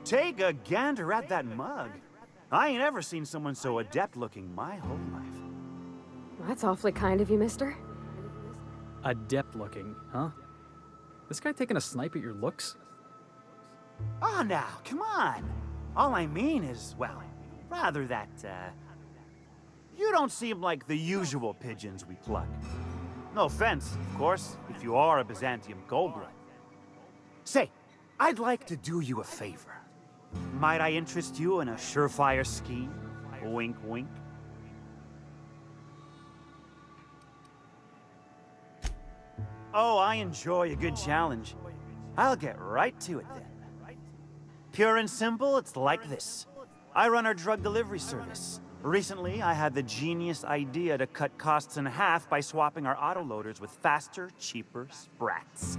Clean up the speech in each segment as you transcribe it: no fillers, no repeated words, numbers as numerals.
Take a gander at that mug. I ain't ever seen someone so adept looking my whole life. That's awfully kind of you, mister. Adept looking, huh? This guy taking a snipe at your looks? Oh, now, come on. All I mean is, well, rather that, you don't seem like the usual pigeons we pluck. No offense, of course, if you are a Byzantium Goldblood. Say, I'd like to do you a favor. Might I interest you in a surefire scheme? Wink, wink. Oh, I enjoy a good challenge. I'll get right to it then. Pure and simple, it's like this. I run our drug delivery service. Recently, I had the genius idea to cut costs in half by swapping our autoloaders with faster, cheaper sprats.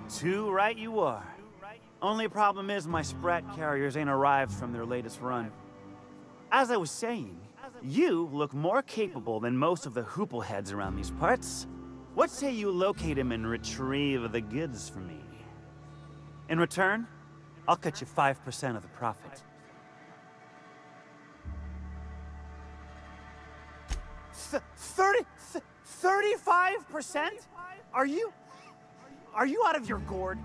Too right you are. Only problem is my sprat carriers ain't arrived from their latest run. As I was saying, you look more capable than most of the hoople heads around these parts. What say you locate him and retrieve the goods for me? In return, I'll cut you 5% of the profit. 35%? Are you out of your gourd?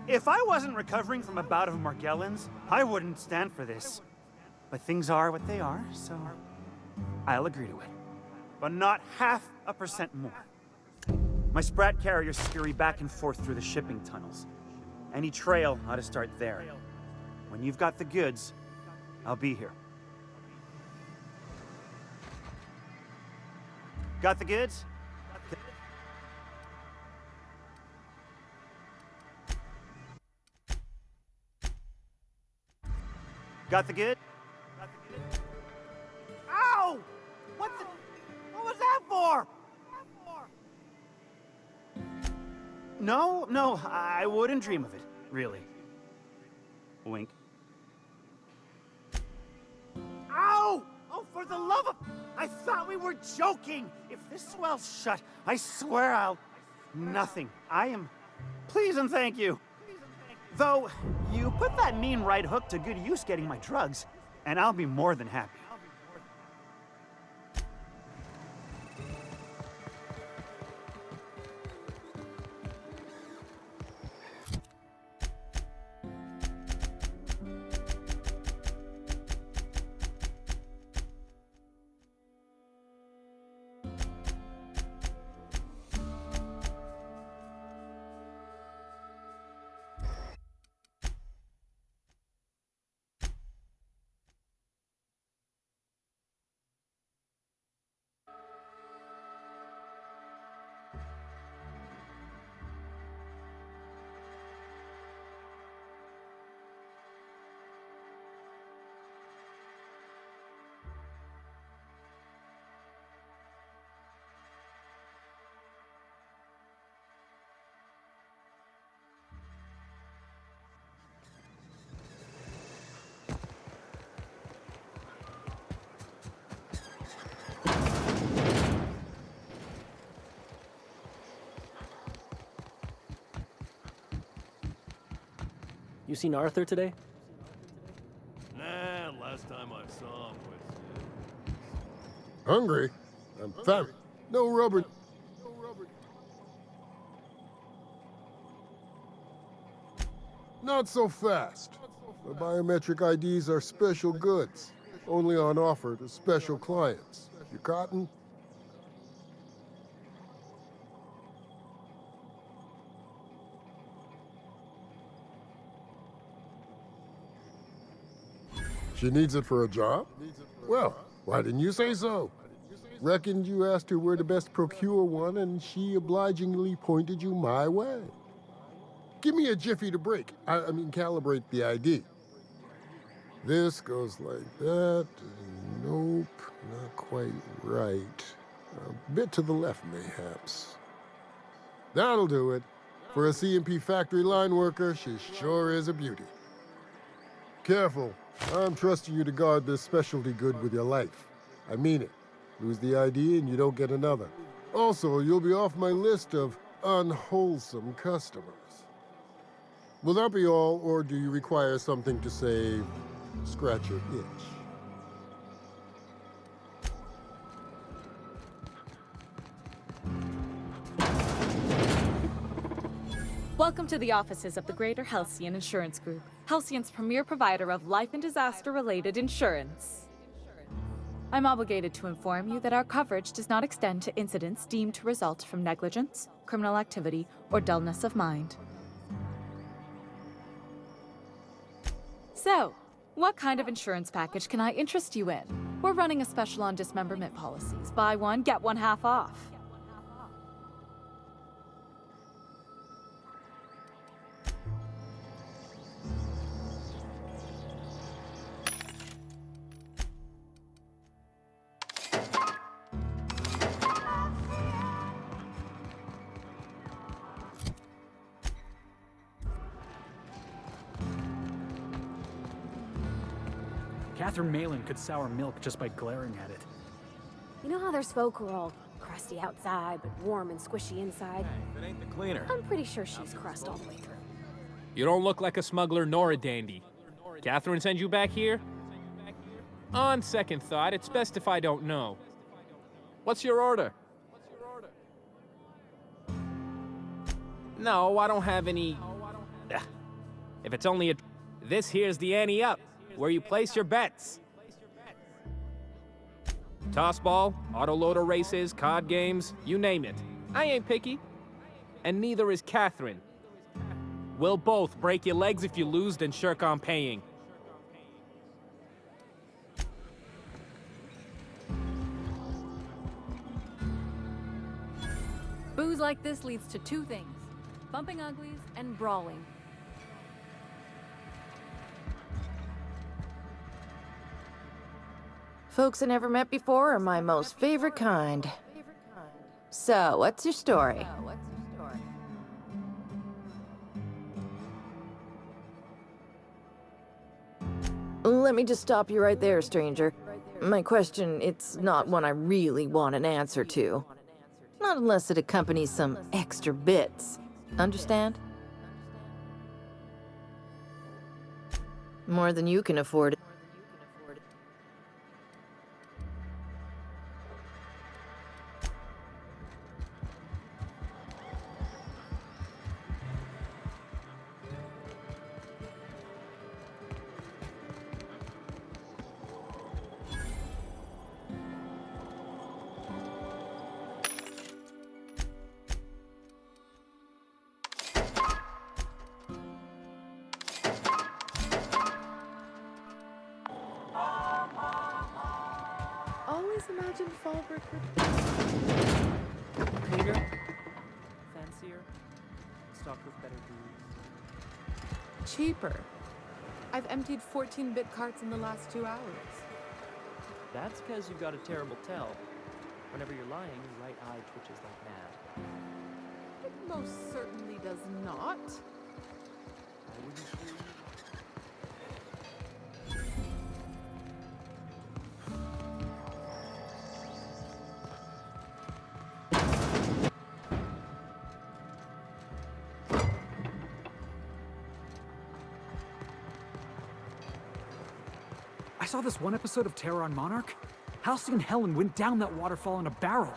If I wasn't recovering from a bout of Margellans, I wouldn't stand for this. But things are what they are, so I'll agree to it. But not 0.5% more. My sprat carriers scurry back and forth through the shipping tunnels. Any trail ought to start there. When you've got the goods, I'll be here. Got the goods? Got the good? Ow! What was that for? No, I wouldn't dream of it, really. Wink. Ow! Oh, for the love of... I thought we were joking! If this swell's shut, I swear I'll... Nothing. I am... Please and thank you. Though, you put that mean right hook to good use getting my drugs, and I'll be more than happy. You seen Arthur today? Nah, last time I saw him was... Hungry? I'm fat. No rubber. Not so fast. The biometric IDs are special goods, only on offer to special clients. You cotton? She needs it for a job? Well, why didn't you say so? Reckoned you asked her where to best procure one, and she obligingly pointed you my way. Give me a jiffy to break. I mean, calibrate the ID. This goes like that. Nope, not quite right. A bit to the left, mayhaps. That'll do it. For a CMP factory line worker, she sure is a beauty. Careful. I'm trusting you to guard this specialty good with your life. I mean it. Lose the ID and you don't get another. Also, you'll be off my list of unwholesome customers. Will that be all, or do you require something to say, scratch your itch? Welcome to the offices of the Greater Halcyon Insurance Group, Halcyon's premier provider of life and disaster-related insurance. I'm obligated to inform you that our coverage does not extend to incidents deemed to result from negligence, criminal activity, or dullness of mind. So, what kind of insurance package can I interest you in? We're running a special on dismemberment policies. Buy one, get one half off. Catherine Malin could sour milk just by glaring at it. You know how there's folk who are all crusty outside, but warm and squishy inside? If it ain't the cleaner. I'm pretty sure she's crust all the way through. You don't look like a smuggler nor a dandy. Catherine send you back here? On second thought, it's best if I don't know. What's your order? No, I don't have any... Ugh. If it's only a... This here's the ante up, where you place your bets. Tossball, autoloader races, card games, you name it. I ain't picky. And neither is Catherine. We'll both break your legs if you lose, then shirk on paying. Booze like this leads to two things: bumping uglies and brawling. Folks I never met before are my most favorite kind. So, what's your story? Let me just stop you right there, stranger. My question, it's not one I really want an answer to. Not unless it accompanies some extra bits. Understand? More than you can afford. Always imagined Fallbrook would Cleaner, fancier, stocked with better booze. cheaper. I've emptied 14-bit carts in the last 2 hours. That's because you've got a terrible tell. Whenever you're lying, your right eye twitches like mad. It most certainly does not. I wouldn't believe you. I saw this one episode of Terror on Monarch. Halcyon Helen went down that waterfall in a barrel.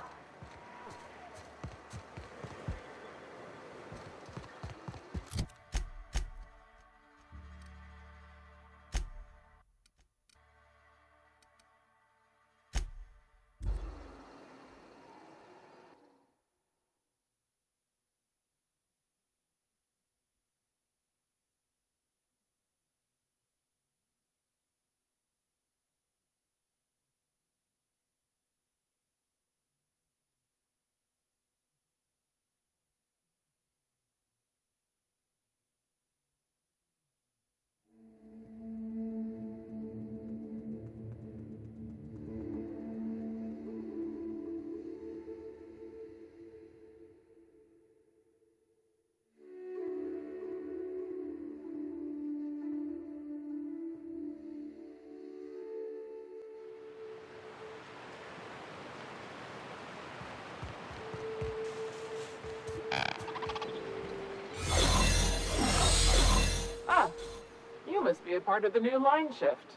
must be a part of the new line shift.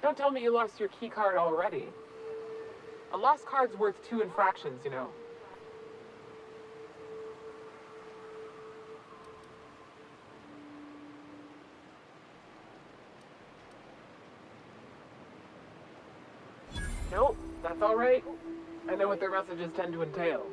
Don't tell me you lost your key card already. A lost card's worth 2 infractions, you know. Nope, that's alright. I know what their messages tend to entail.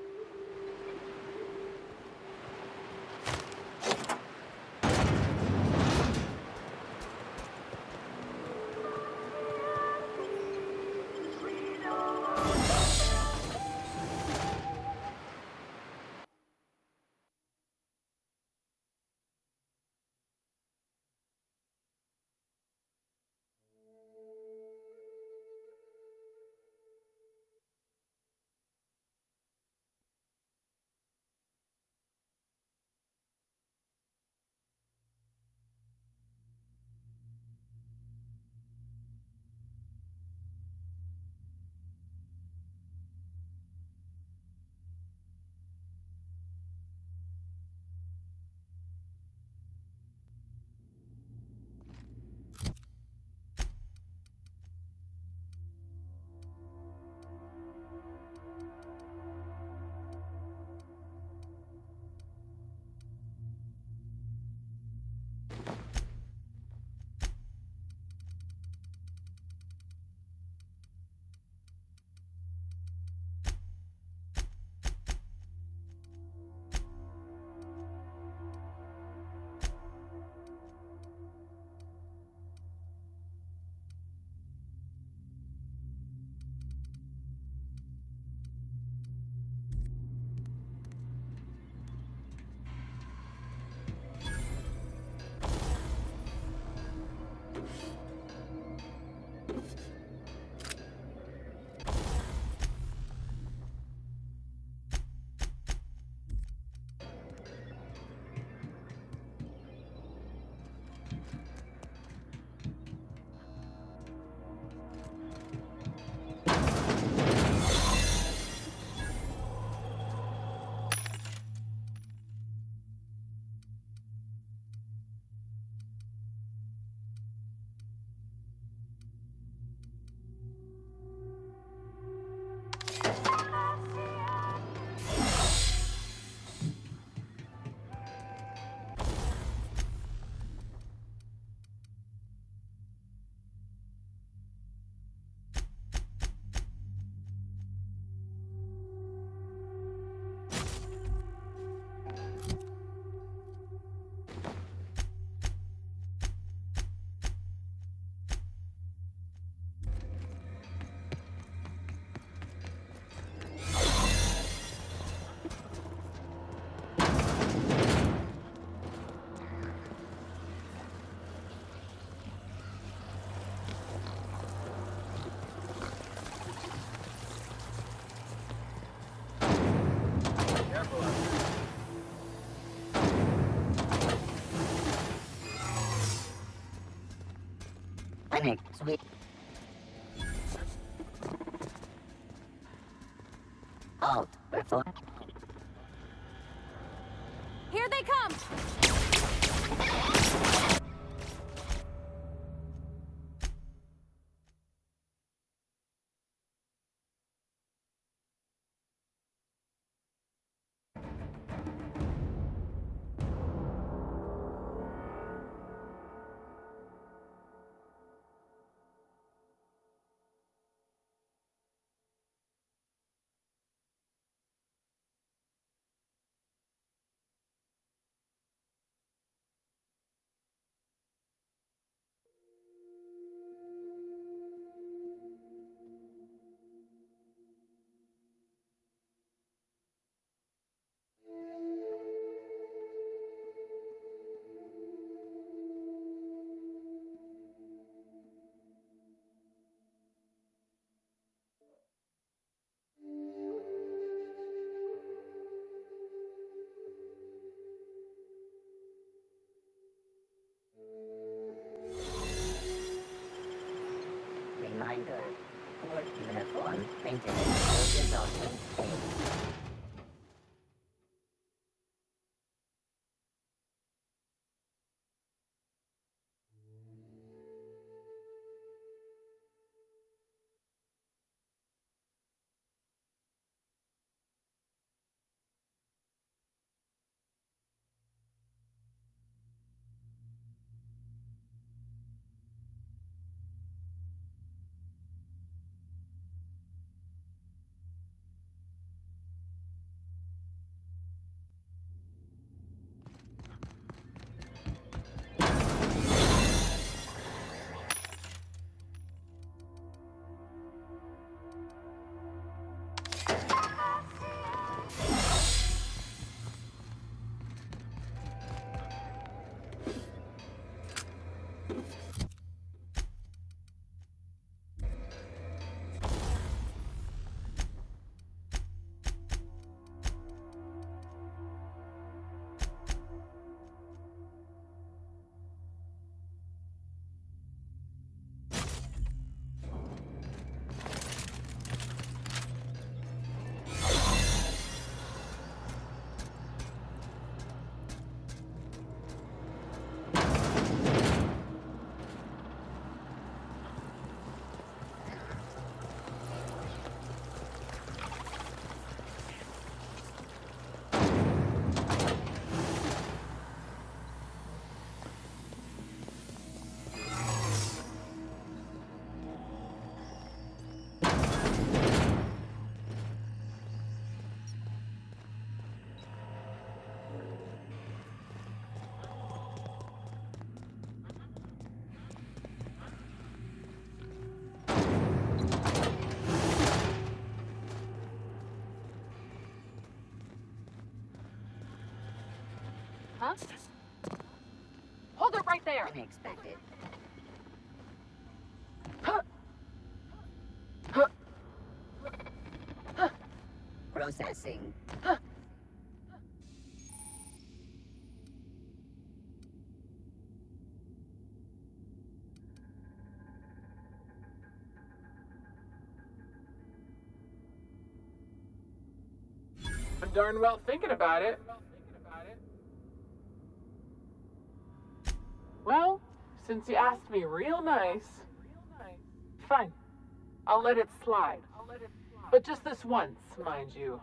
Sweet. Oh, wherefore? Here they come! Reminder, for uniform maintenance resulting state. Huh? Hold it right there. Unexpected. Processing. I'm darn well thinking about it. Well, since you asked me real nice, fine. I'll let it slide. But just this once, mind you.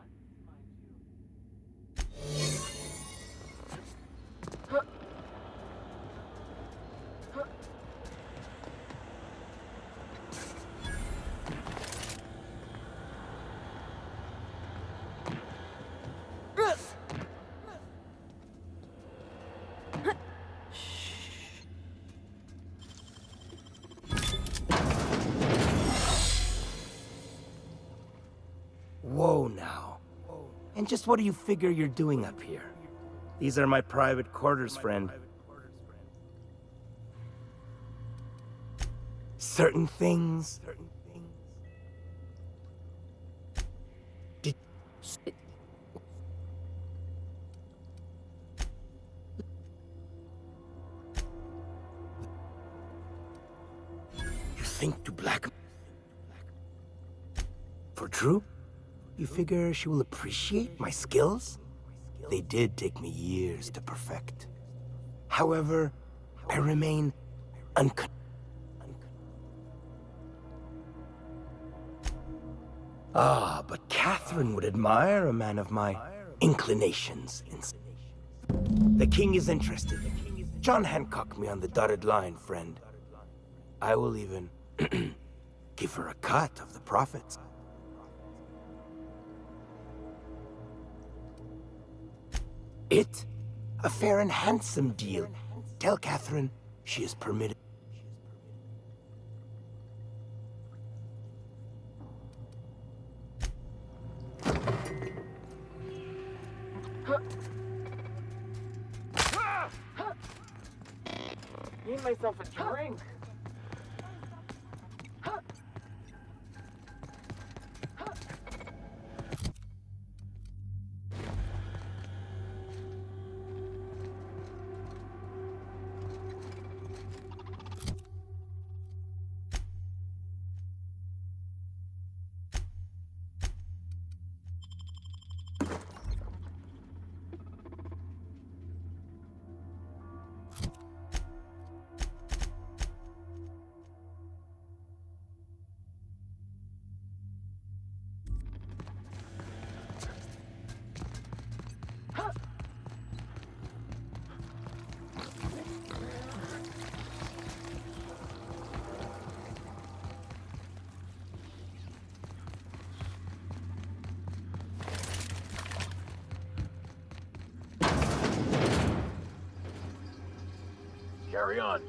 Whoa now. And just what do you figure you're doing up here? These are my private quarters, friend. Certain things. Did... You think to black... For true? You figure she will appreciate my skills? They did take me years to perfect. However, I remain but Catherine would admire a man of my inclinations. The king is interested. John Hancock me on the dotted line, friend. I will even give her a cut of the profits. A fair and handsome deal. Tell Catherine she is permitted. Need myself a drink. Carry on.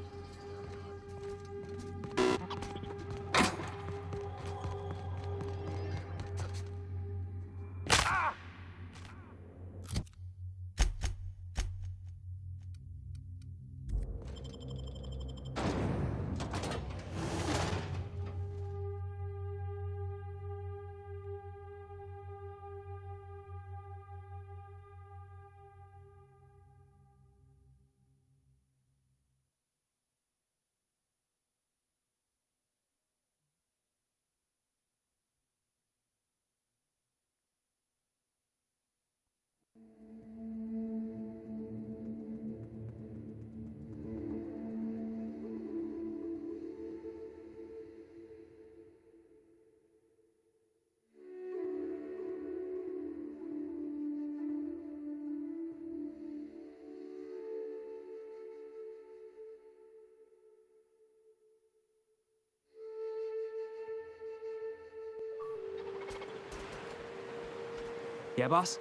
Yeah, boss?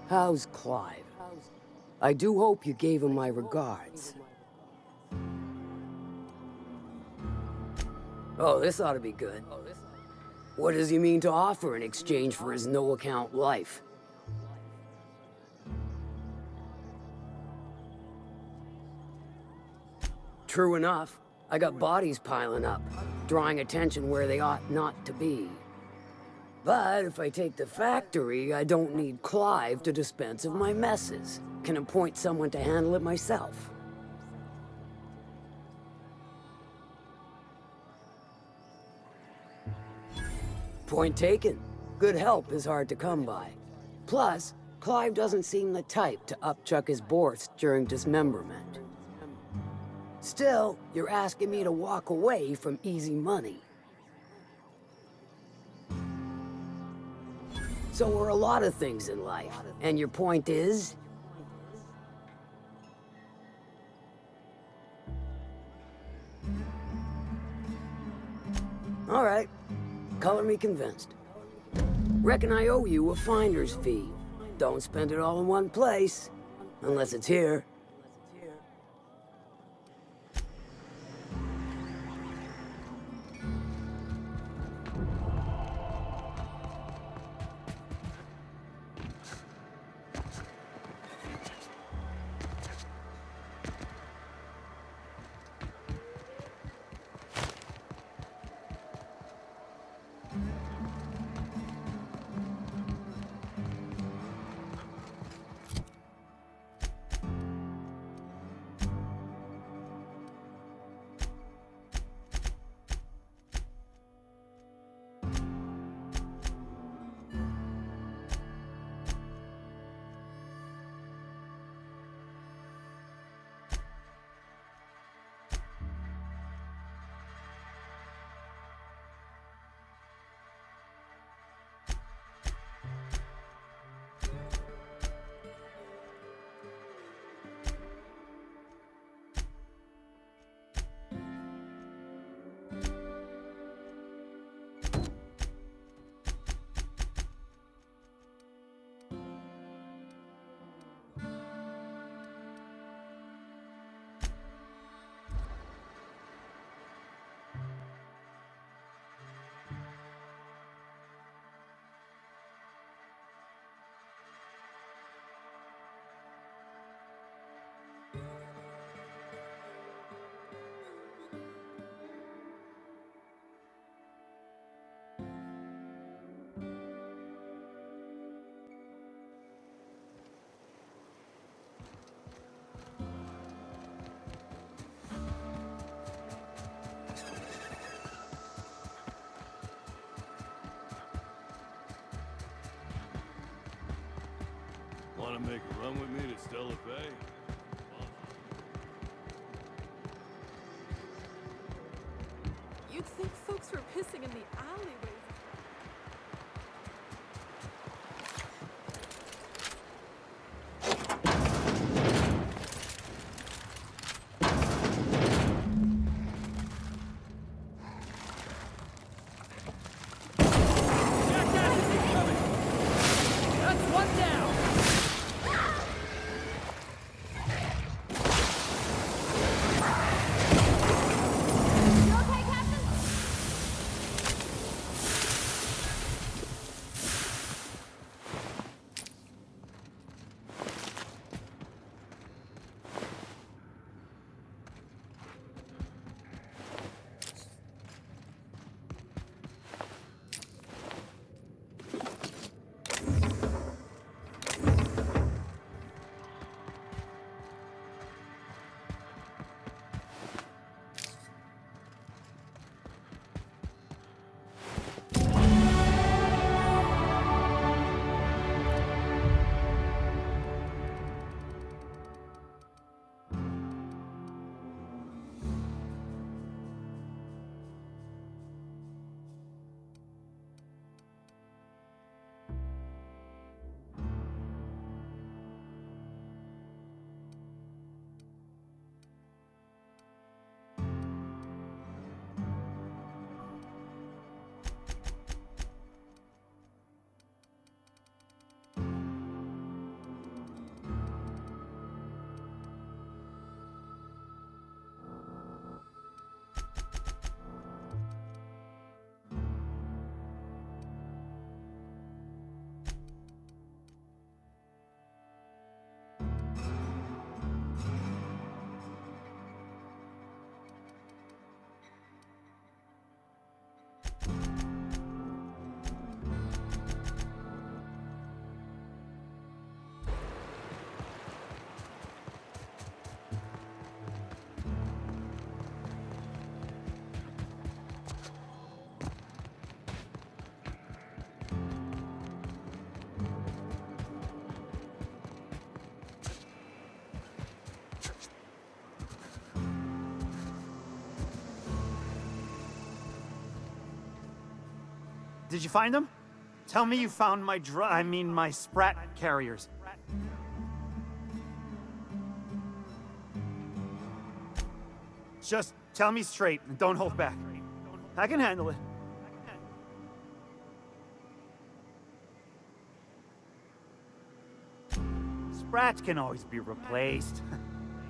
How's Clive? I do hope you gave him my regards. Oh, this ought to be good. What does he mean to offer in exchange for his no-account life? True enough, I got bodies piling up, drawing attention where they ought not to be. But if I take the factory, I don't need Clive to dispense of my messes. Can appoint someone to handle it myself. Point taken. Good help is hard to come by. Plus, Clive doesn't seem the type to upchuck his Borths during dismemberment. Still, you're asking me to walk away from easy money. So are a lot of things in life. And your point is? All right. Color me convinced. Reckon I owe you a finder's fee. Don't spend it all in one place. Unless it's here. Want to make a run with me to Stella Bay? You'd think folks were pissing in the alleyways. Did you find them? Tell me you found my sprat carriers. Just tell me straight and don't hold back. I can handle it. Sprats can always be replaced.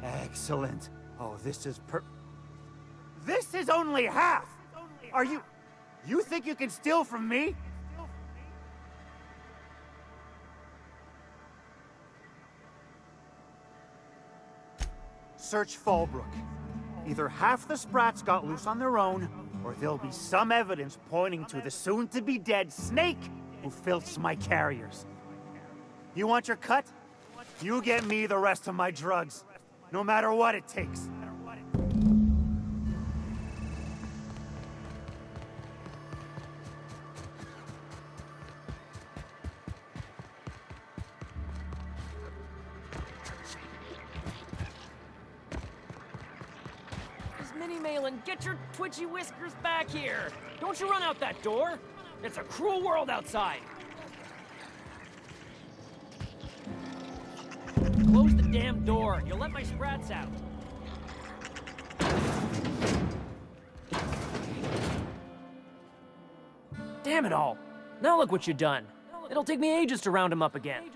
Excellent. Oh, this is This is only half! Are you... You think you can steal from me? Search Fallbrook. Either half the Sprats got loose on their own, or there'll be some evidence pointing to the soon-to-be-dead Snake who filched my carriers. You want your cut? You get me the rest of my drugs, no matter what it takes. Minnie Malin, get your twitchy whiskers back here! Don't you run out that door! It's a cruel world outside! Close the damn door. You'll let my sprats out. Damn it all. Now look what you've done. It'll take me ages to round him up again.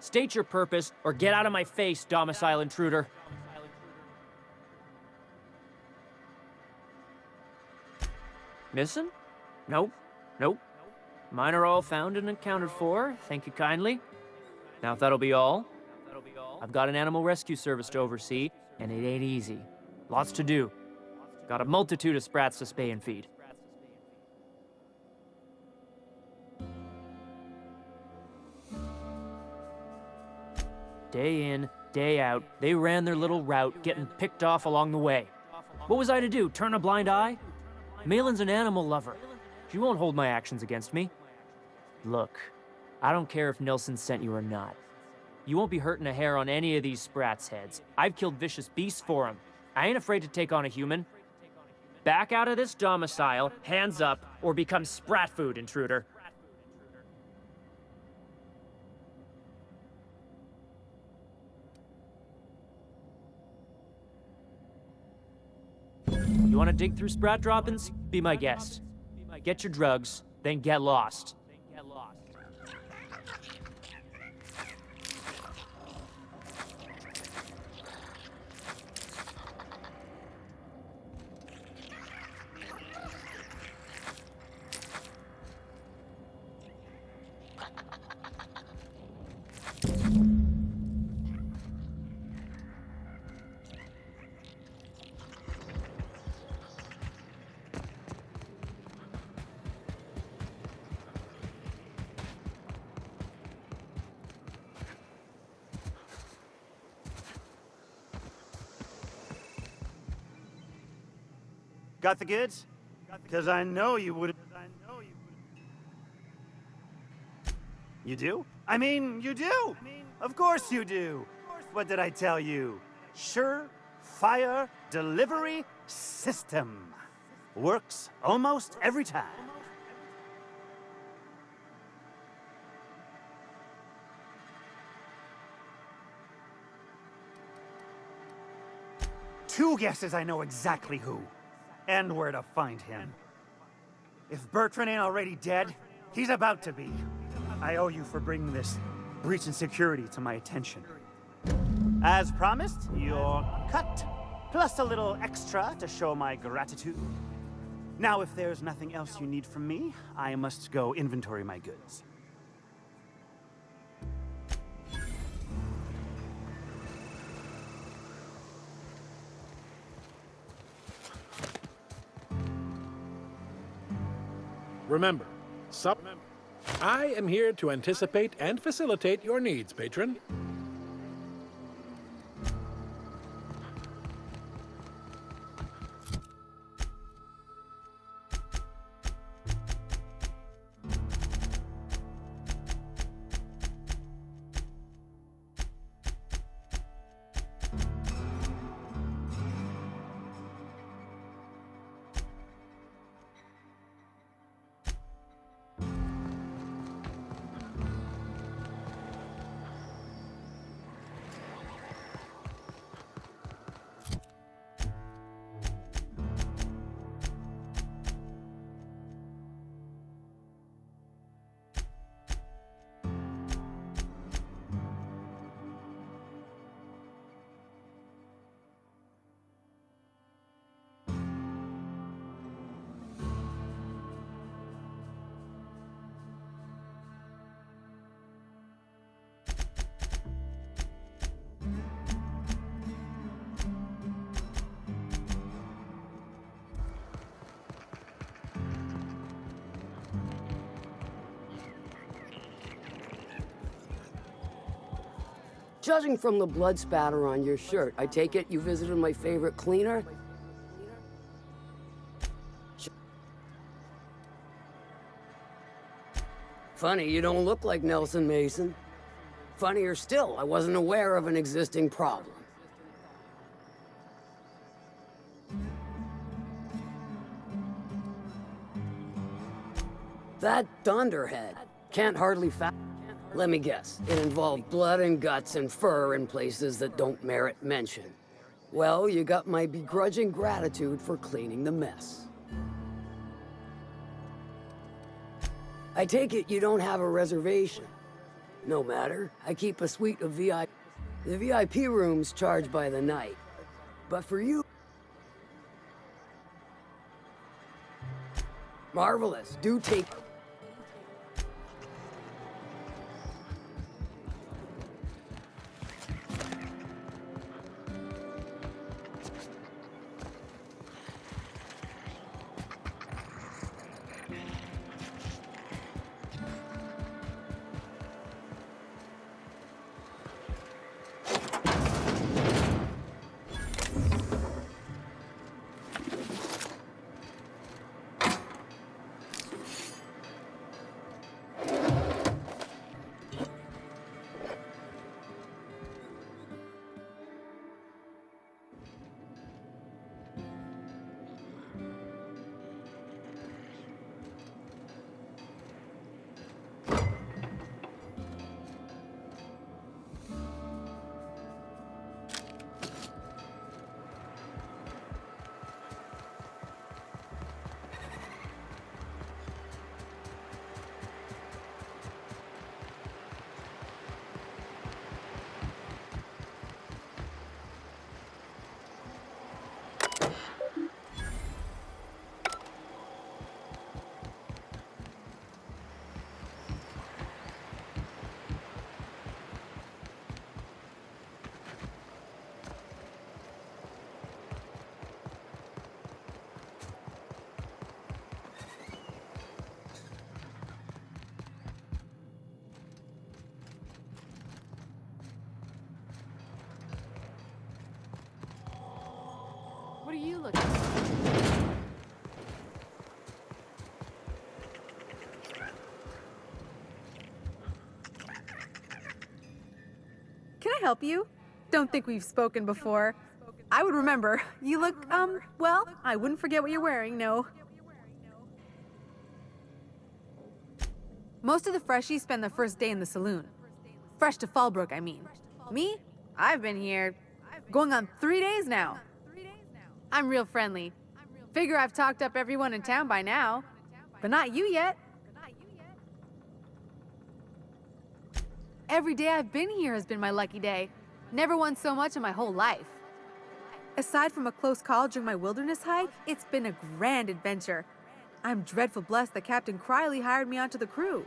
State your purpose, or get out of my face, domicile intruder. Missing? Nope. Nope. Mine are all found and accounted for. Thank you kindly. Now, if that'll be all, I've got an animal rescue service to oversee, and it ain't easy. Lots to do. Got a multitude of sprats to spay and feed. Day in, day out, they ran their little route, getting picked off along the way. What was I to do, turn a blind eye? Malin's an animal lover. She won't hold my actions against me. Look, I don't care if Nilsson sent you or not. You won't be hurting a hair on any of these sprats' heads. I've killed vicious beasts for them. I ain't afraid to take on a human. Back out of this domicile, hands up, or become sprat food, intruder. You want to dig through sprat droppings? Be my guest. Get your drugs, then get lost. Got the goods? Because I know you would. You do? I mean, you do! Of course you do! What did I tell you? Sure-fire delivery system. Works almost every time. Two guesses I know exactly who. And where to find him. If Bertrand ain't already dead, he's about to be. I owe you for bringing this breach in security to my attention. As promised, your cut, plus a little extra to show my gratitude. Now, if there's nothing else you need from me, I must go inventory my goods. Remember, I am here to anticipate and facilitate your needs, patron. Judging from the blood spatter on your shirt, I take it you visited my favorite cleaner? Funny, you don't look like Nelson Mason. Funnier still, I wasn't aware of an existing problem. That dunderhead can't hardly Let me guess, it involved blood and guts and fur in places that don't merit mention. Well, you got my begrudging gratitude for cleaning the mess. I take it you don't have a reservation. No matter, I keep a suite of VIP. The VIP room's charged by the night. But for you... Marvelous, do take... What are you looking for? Can I help you? Don't think we've spoken before. I would remember. You look, well, I wouldn't forget what you're wearing, no. Most of the freshies spend their first day in the saloon. Fresh to Fallbrook, I mean. Me? I've been here going on 3 days now. I'm real friendly. Figure I've talked up everyone in town by now. But not you yet. Every day I've been here has been my lucky day. Never won so much in my whole life. Aside from a close call during my wilderness hike, it's been a grand adventure. I'm dreadful blessed that Captain Criley hired me onto the crew.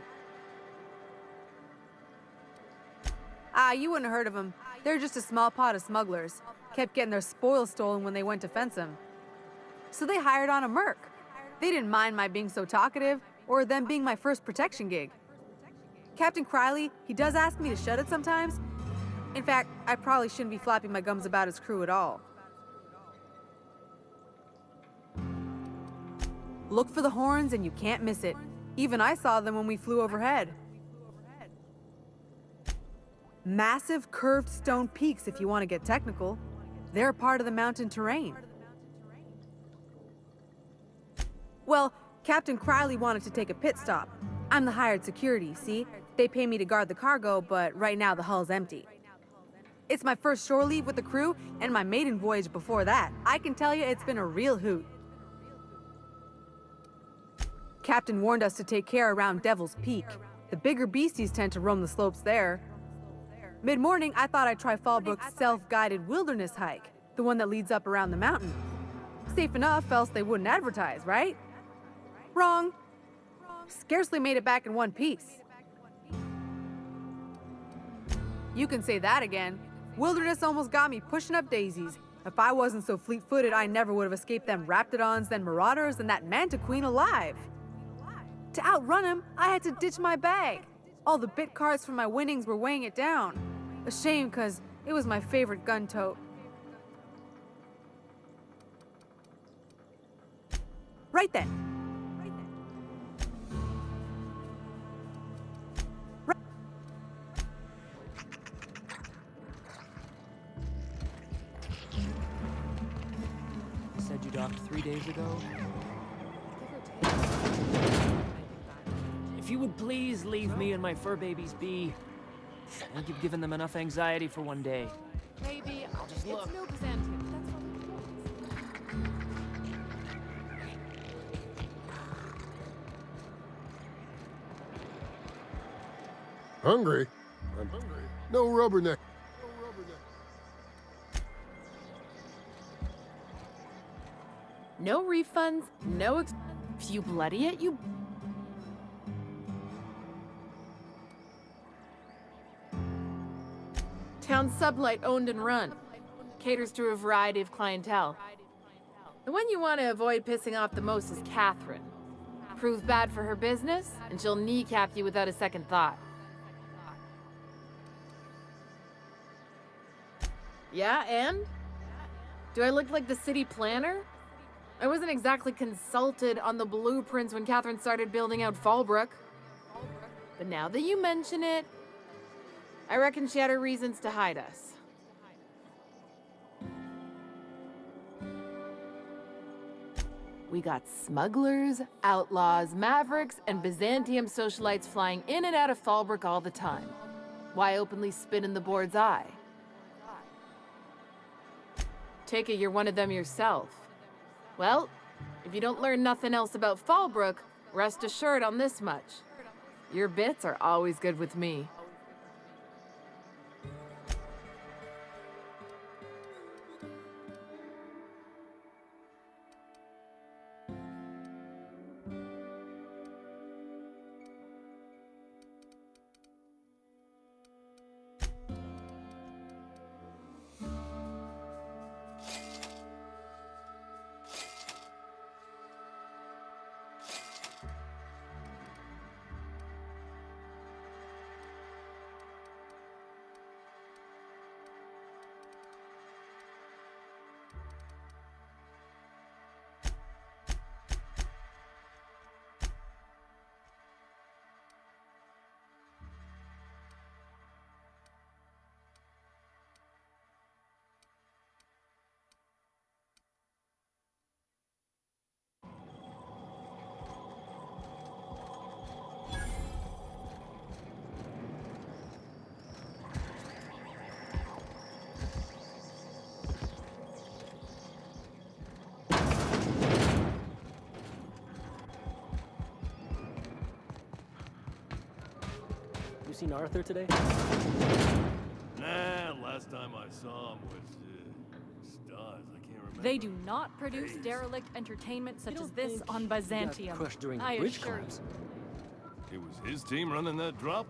You wouldn't have heard of them. They're just a small pot of smugglers. Kept getting their spoils stolen when they went to fence them. So they hired on a merc. They didn't mind my being so talkative, or them being my first protection gig. Captain Criley, he does ask me to shut it sometimes. In fact, I probably shouldn't be flapping my gums about his crew at all. Look for the horns and you can't miss it. Even I saw them when we flew overhead. Massive curved stone peaks if you want to get technical. They're part of the mountain terrain. Well, Captain Criley wanted to take a pit stop. I'm the hired security, see? They pay me to guard the cargo, but right now the hull's empty. It's my first shore leave with the crew and my maiden voyage before that. I can tell you it's been a real hoot. Captain warned us to take care around Devil's Peak. The bigger beasties tend to roam the slopes there. Mid-morning, I thought I'd try Fallbrook's self-guided wilderness hike, the one that leads up around the mountain. Safe enough, else they wouldn't advertise, right? Wrong. Scarcely made it back in one piece. You can say that again. Wilderness almost got me pushing up daisies. If I wasn't so fleet-footed, I never would have escaped them Raptidons, then Marauders, and that Mantiqueen alive. To outrun him, I had to ditch my bag. All the bit cards from my winnings were weighing it down. A shame, because it was my favorite gun tote. Right then. Said you docked 3 days ago? If you would please leave me and my fur babies be. I think you've given them enough anxiety for one day. Maybe I'll just look. It's no Byzantium. That's all it was. Hungry? I'm hungry. No rubberneck. No refunds, no if you bloody it, you... Town Sublight owned and run. Caters to a variety of clientele. The one you want to avoid pissing off the most is Catherine. Proves bad for her business, and she'll kneecap you without a second thought. Yeah, and? Do I look like the city planner? I wasn't exactly consulted on the blueprints when Catherine started building out Fallbrook. But now that you mention it, I reckon she had her reasons to hide us. We got smugglers, outlaws, mavericks, and Byzantium socialites flying in and out of Fallbrook all the time. Why openly spit in the board's eye? Take it you're one of them yourself. Well, if you don't learn nothing else about Fallbrook, rest assured on this much. Your bits are always good with me. You seen Arthur today? Nah, last time I saw him was Stars. I can't remember. They do not produce derelict entertainment such as this on Byzantium. Crushed during I the bridge assure collapse. It was his team running that drop?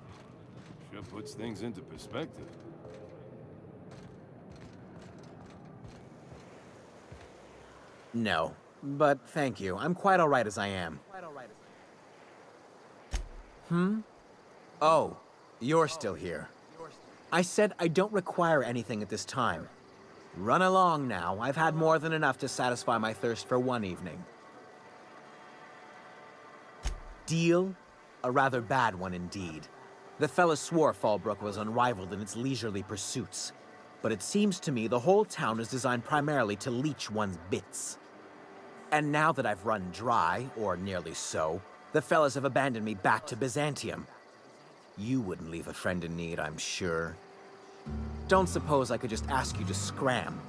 Sure puts things into perspective. No, but thank you. I'm quite all right as I am. Oh, you're still here. I said I don't require anything at this time. Run along now. I've had more than enough to satisfy my thirst for one evening. Deal? A rather bad one indeed. The fella swore Fallbrook was unrivaled in its leisurely pursuits. But it seems to me the whole town is designed primarily to leech one's bits. And now that I've run dry, or nearly so, the fellas have abandoned me back to Byzantium. You wouldn't leave a friend in need, I'm sure. Don't suppose I could just ask you to scram.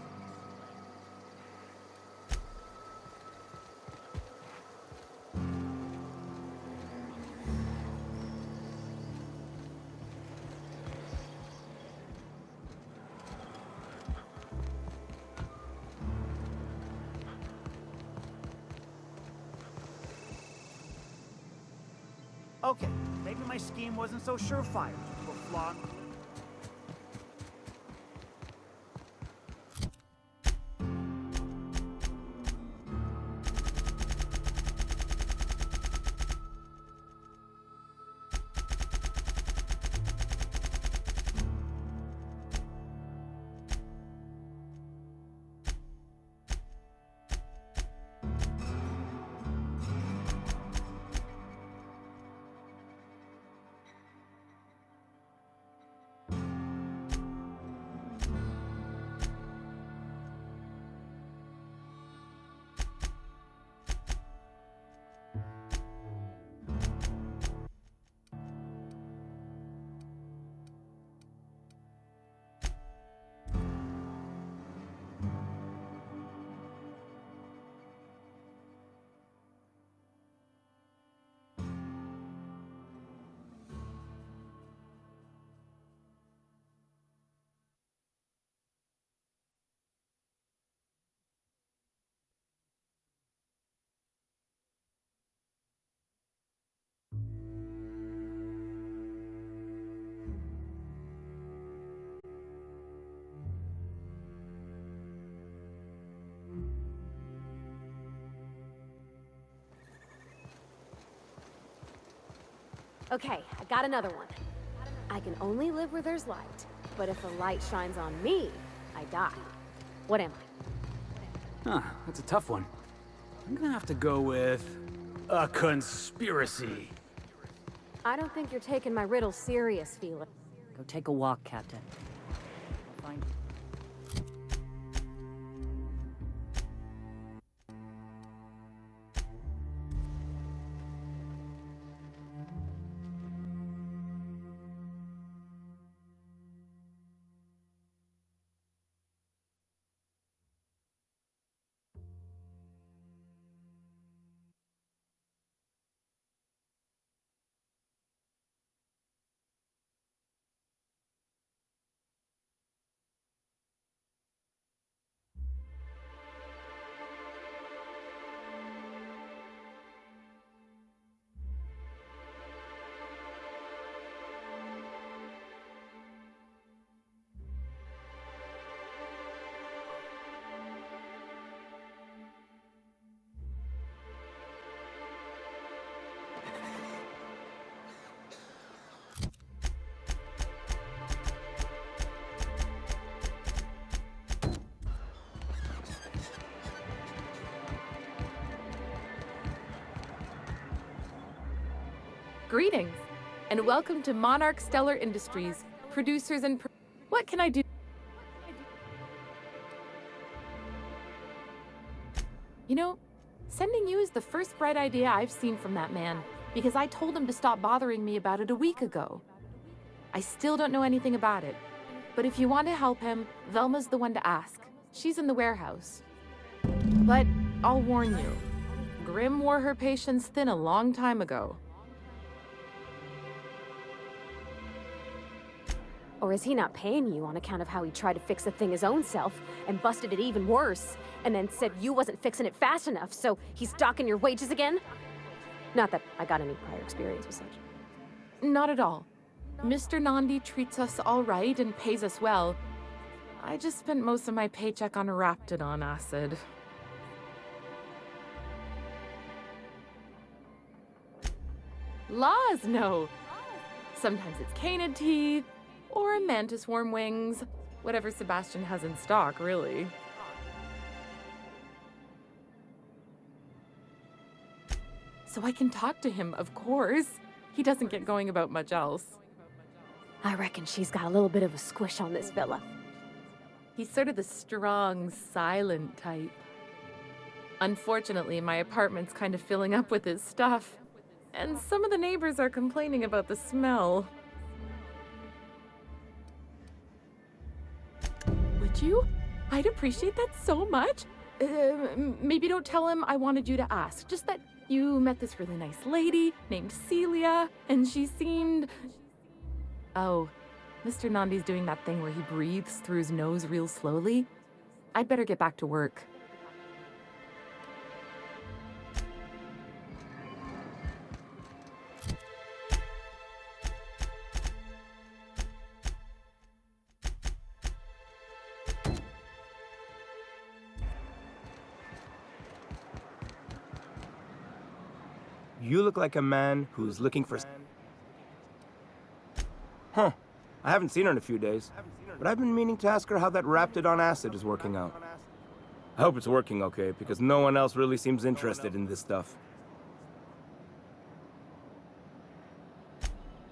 Okay, maybe my scheme wasn't so surefire. Little flaw. Okay, I got another one. I can only live where there's light, but if the light shines on me, I die. What am I? Huh, that's a tough one. I'm gonna have to go with a conspiracy. I don't think you're taking my riddle serious, Felix. Go take a walk, Captain. Find you. Greetings, and welcome to Monarch Stellar Industries, producers and... What can I do? You know, sending you is the first bright idea I've seen from that man, because I told him to stop bothering me about it a week ago. I still don't know anything about it, but if you want to help him, Velma's the one to ask. She's in the warehouse. But I'll warn you, Grim wore her patience thin a long time ago. Or is he not paying you on account of how he tried to fix the thing his own self and busted it even worse, and then said you wasn't fixing it fast enough, so he's docking your wages again? Not that I got any prior experience with such. Not at all. Mr. Nandi treats us all right and pays us well. I just spent most of my paycheck on Raptidon acid. Laws, no. Sometimes it's canid teeth, or a mantis worm wings. Whatever Sebastian has in stock, really. So I can talk to him, of course. He doesn't get going about much else. I reckon she's got a little bit of a squish on this fella. He's sort of the strong, silent type. Unfortunately, my apartment's kind of filling up with his stuff, and some of the neighbors are complaining about the smell. Would you? I'd appreciate that so much. Maybe don't tell him I wanted you to ask. Just that you met this really nice lady named Celia, and she seemed... Oh, Mr. Nandi's doing that thing where he breathes through his nose real slowly. I'd better get back to work. You look like a man who's looking for... Huh. I haven't seen her in a few days, but I've been meaning to ask her how that Raptidon acid is working out. I hope it's working okay, because no one else really seems interested in this stuff.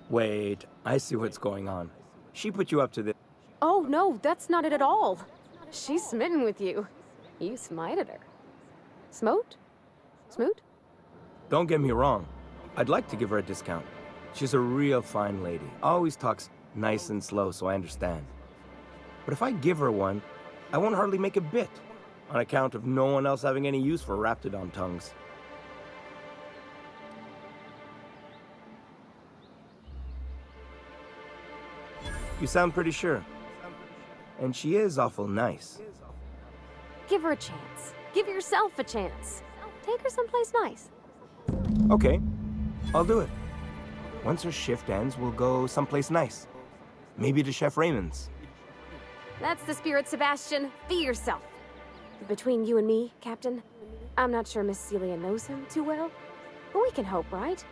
Wait, I see what's going on. She put you up to this. Oh, no, that's not it at all. She's smitten with you. You smited her. Smote? Smoot? Don't get me wrong. I'd like to give her a discount. She's a real fine lady. Always talks nice and slow, so I understand. But if I give her one, I won't hardly make a bit, on account of no one else having any use for Raptidon tongues. You sound pretty sure. And she is awful nice. Give her a chance. Give yourself a chance. Take her someplace nice. Okay, I'll do it. Once her shift ends, we'll go someplace nice. Maybe to Chef Raymond's. That's the spirit, Sebastian. Be yourself. Between you and me, Captain, I'm not sure Miss Celia knows him too well, but we can hope, right?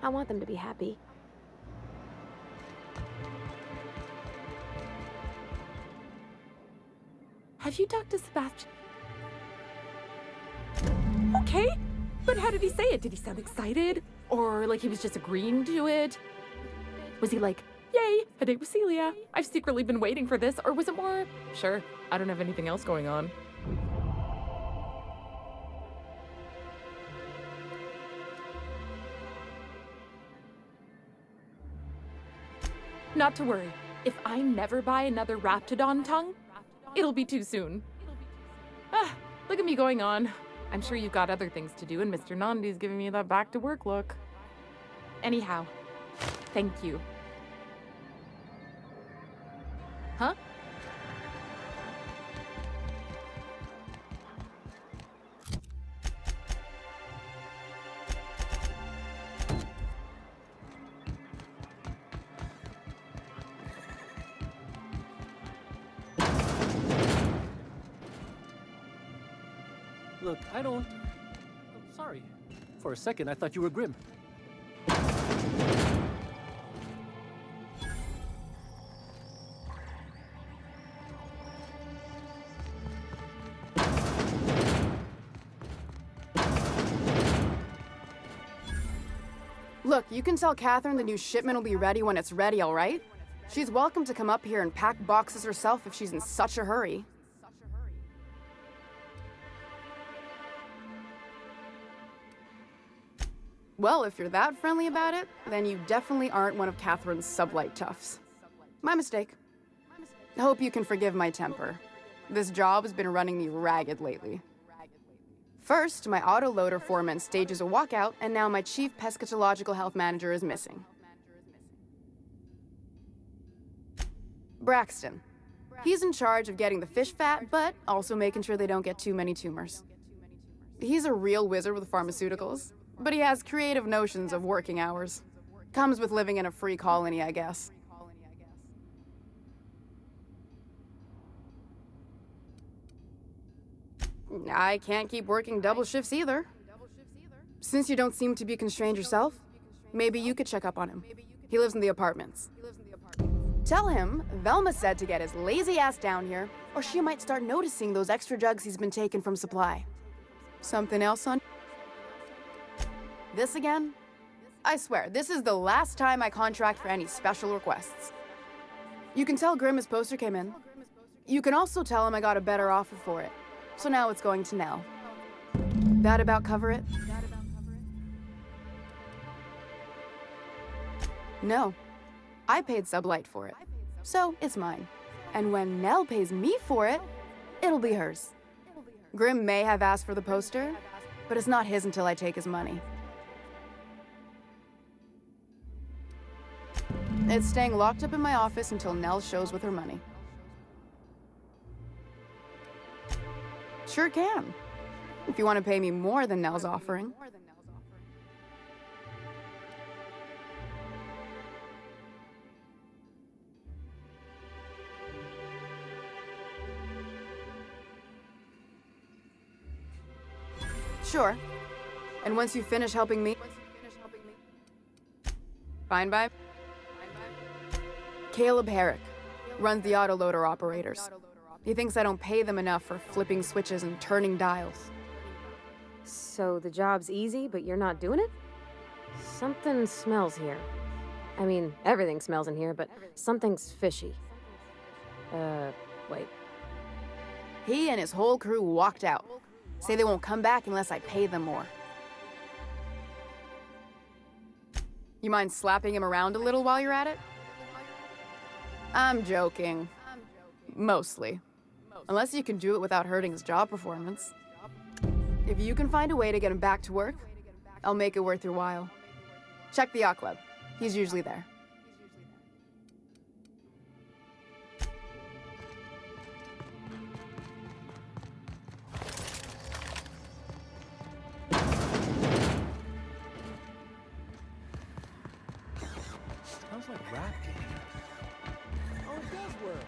I want them to be happy. Have you talked to Sebastian? Okay, but how did he say it? Did he sound excited? Or like he was just agreeing to it? Was he like, yay, a date with Celia? I've secretly been waiting for this. Or was it more, sure, I don't have anything else going on? Not to worry. If I never buy another Raptidon tongue, it'll be too soon. Ah, look at me going on. I'm sure you've got other things to do, and Mr. Nandi's giving me that back-to-work look. Anyhow, thank you. Huh? Look, I don't... I'm sorry. For a second, I thought you were Grim. Look, you can tell Catherine the new shipment will be ready when it's ready, all right? She's welcome to come up here and pack boxes herself if she's in such a hurry. Well, if you're that friendly about it, then you definitely aren't one of Catherine's sublight toughs. My mistake. I hope you can forgive my temper. This job has been running me ragged lately. First, my autoloader foreman stages a walkout, and now my chief pescatological health manager is missing. Braxton. He's in charge of getting the fish fat, but also making sure they don't get too many tumors. He's a real wizard with pharmaceuticals, but he has creative notions of working hours. Comes with living in a free colony, I guess. I can't keep working double shifts either. Since you don't seem to be constrained yourself, maybe you could check up on him. He lives in the apartments. Tell him Velma said to get his lazy ass down here, or she might start noticing those extra drugs he's been taking from supply. Something else on this again? I swear, this is the last time I contract for any special requests. You can tell Grim his poster came in. You can also tell him I got a better offer for it. So now it's going to Nell. That about cover it? No. I paid Sublight for it. So it's mine. And when Nell pays me for it, it'll be hers. Grim may have asked for the poster, but it's not his until I take his money. It's staying locked up in my office until Nell shows with her money. Sure can. If you want to pay me more than Nell's offering. Sure. And once you finish helping me... Fine by? Caleb Herrick runs the autoloader operators. He thinks I don't pay them enough for flipping switches and turning dials. So the job's easy, but you're not doing it? Something smells here. I mean, everything smells in here, but something's fishy. Wait. He and his whole crew walked out. Say they won't come back unless I pay them more. You mind slapping him around a little while you're at it? I'm joking. Mostly. Unless you can do it without hurting his job performance. If you can find a way to get him back to work, I'll make it worth your while. Check the yacht club. He's usually there. Sounds like rap game. Oh, it does work.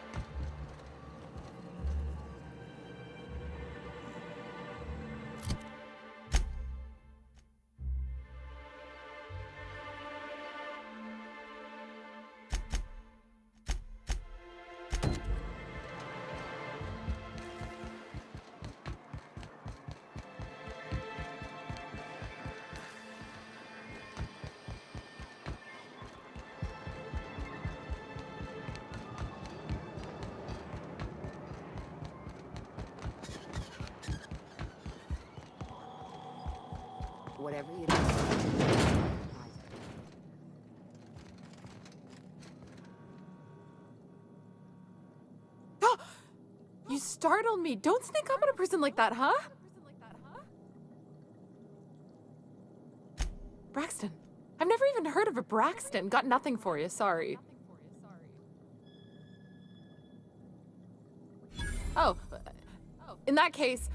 Whatever you do. You startled me. Don't sneak up on a person like that, huh? Braxton. I've never even heard of a Braxton. Got nothing for you, sorry. Oh, in that case,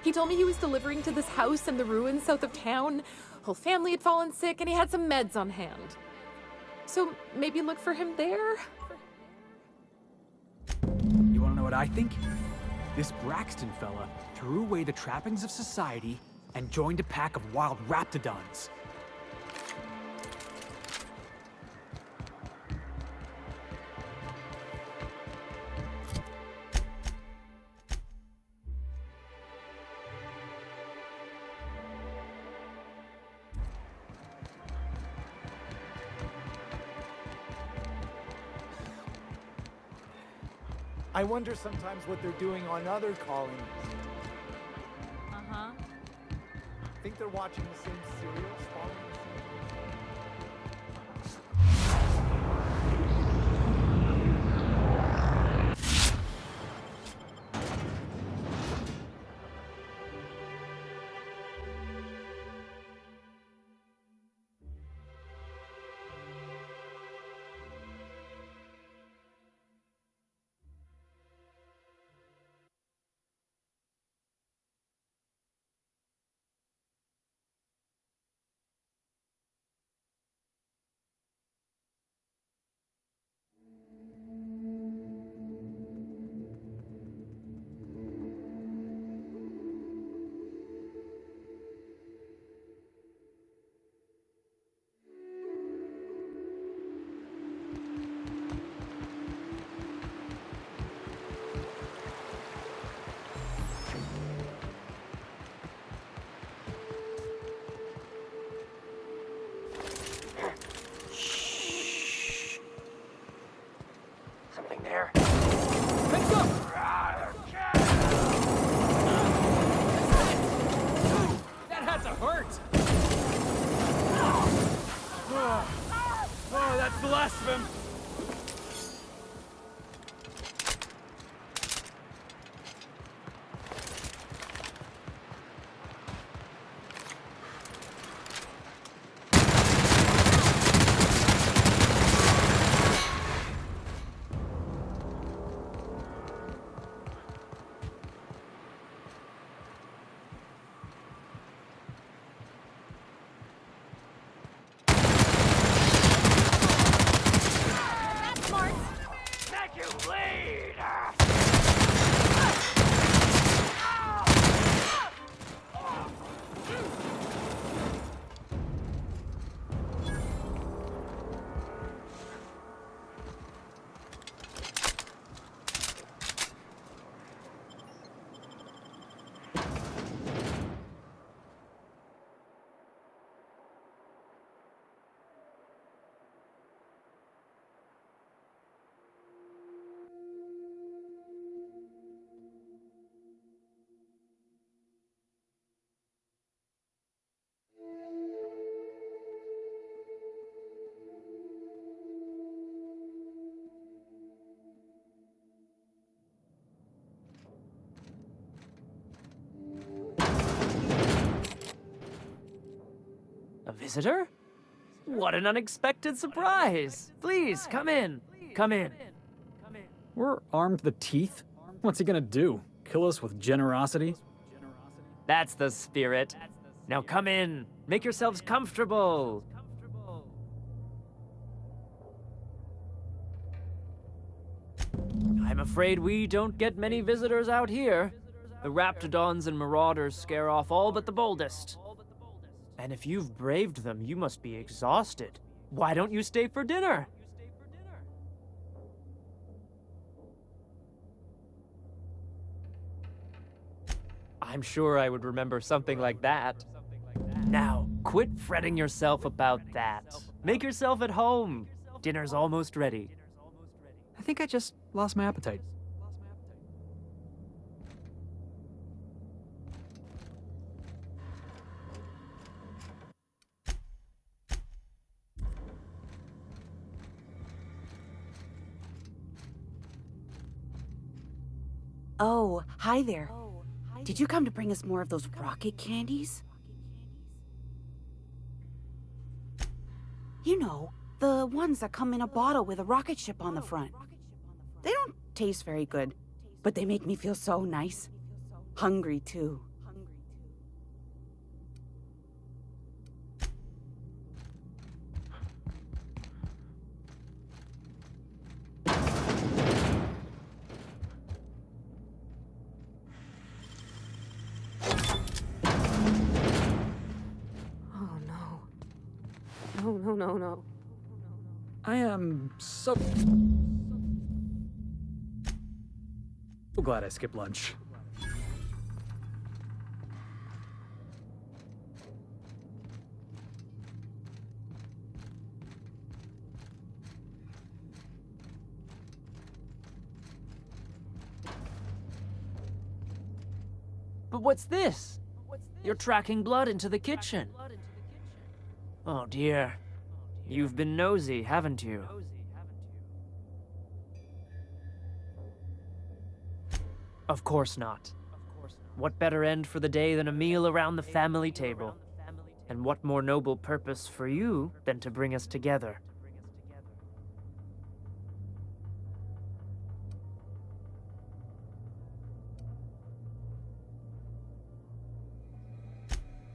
he told me he was delivering to this house in the ruins south of town. Whole family had fallen sick and he had some meds on hand. So maybe look for him there? You wanna know what I think? This Braxton fella threw away the trappings of society and joined a pack of wild raptidons. I wonder sometimes what they're doing on other colonies. Uh-huh. Think they're watching the same serials, following the Something there. Let's go! That had to hurt! Oh, that's the last of him. A visitor? What an unexpected surprise! Please, come in. Come in. We're armed to the teeth. What's he gonna do? Kill us with generosity? That's the spirit. Now come in. Make yourselves comfortable. I'm afraid we don't get many visitors out here. The Raptidons and Marauders scare off all but the boldest. And if you've braved them, you must be exhausted. Why don't you stay for dinner? I'm sure I would remember something like that. Now, quit fretting yourself about that. Make yourself at home. Dinner's almost ready. I think I just lost my appetite. Oh, hi there. Did you come to bring us more of those rocket candies? You know, the ones that come in a bottle with a rocket ship on the front. They don't taste very good, but they make me feel so nice. Hungry, too. Oh no. No, no, no, no. I am so glad I skipped lunch. But what's this? You're tracking blood into the kitchen. Oh dear. You've been nosy, haven't you? Of course not. What better end for the day than a meal around the family table? And what more noble purpose for you than to bring us together?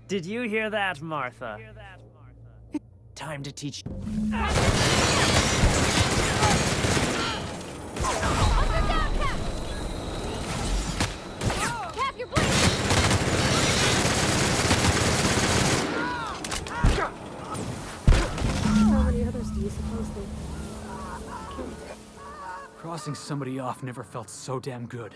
Did you hear that, Martha? Time to teach. Cap, you're bleeding! How many others do you suppose they... Crossing somebody off never felt so damn good.